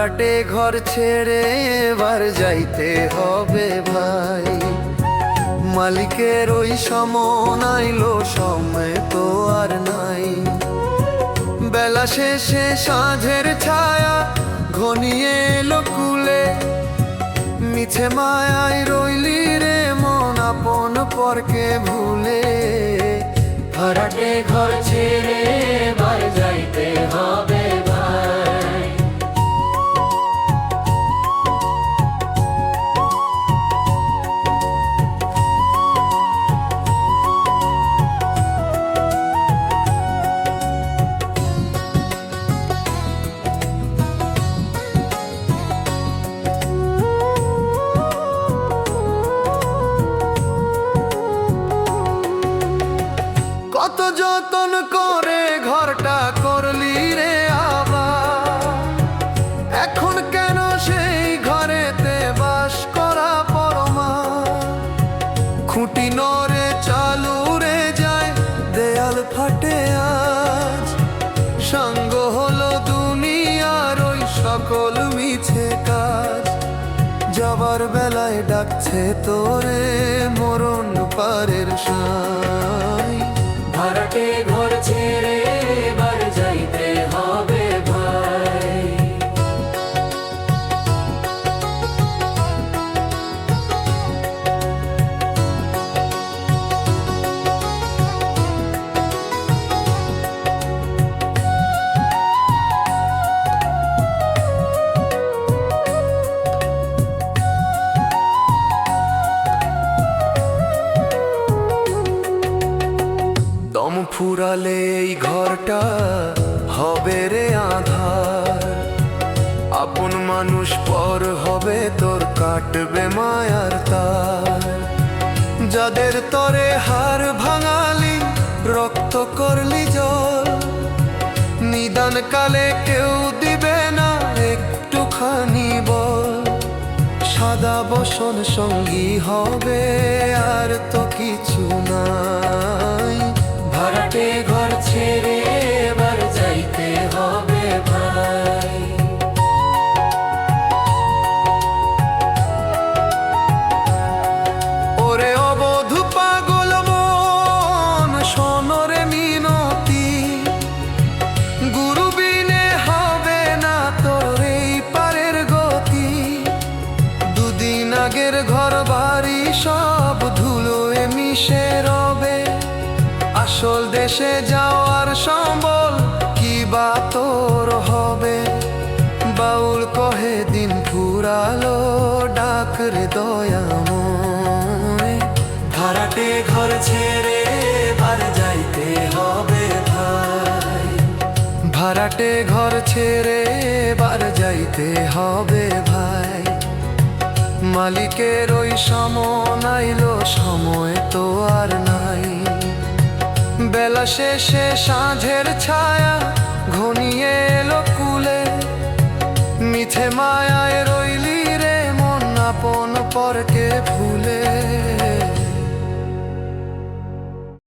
ভাড়াটে ঘর ছেড়ে এবার যাইতে হবে ভাই। মালিকের ওই সমন আইলো, সময় তো আর নাই। বেলা শেষে সাঁঝের ছায়া ঘনিয়ে এলো কুলে, মিছে মায়ায় রইলি রে মন আপন পরকে ভুলে। ভাড়াটে ঘর ছেড়ে এবার যাইতে হবে ভাই। কত যতন করে ঘরটা করলি রে আবার, এখন কেন সেই ঘরেতে বাস করা পরমা। খুঁটি নড়ে চালু রে যায়, দেয়াল ফাটে আজ। সঙ্গ হলো দুনিয়ার ওই সকল মিছে কাজ। যাবার বেলায় ডাকছে তোরে মরণ পারের সাই। ভাড়াটে ঘর ছেড়ে এবার যাইতে হবে ভাই। দম ফুরালে এই ঘরটা হবে রে আধার। আপন মানুষ পর হবে তোর, কাটবে মায়ার তার। যাদের তরে হার ভাঙালি, রক্ত করলি জল, নিদান কালে কেউ দিবে না একটুখানি বল। সাদা বসন সঙ্গী হবে, আর তো কিছু নাই। ভাড়াটে ঘর ছেড়ে এবার যাইতে হবে ভাই। ওরে অবধু পাগল মন শোনরে মিনতি, গুরু বিনে হবে না তোর এই পারের গতি। দুদিন আগের ঘর বাড়ি সব ধুলোয় মিশে রবে, আসল দেশে যাওয়ার সম্বল কি বা তোর হবে। বাউল কহে দিন ফুরালো, ডাক রে দয়াময়। ভাড়াটে ঘর ছেড়ে এবার যাইতে হবে ভাই। ভাড়াটে ঘর ছেড়ে এবার যাইতে হবে ভাই। মালিকের ওই সমন আইলো, সময় তো আর নাই। বেলা শেষে সাঁঝের ছায়া ঘনিয়ে এলো কুলে, মিছে মায়ায় রইলি রে মন আপন পরকে ভুলে।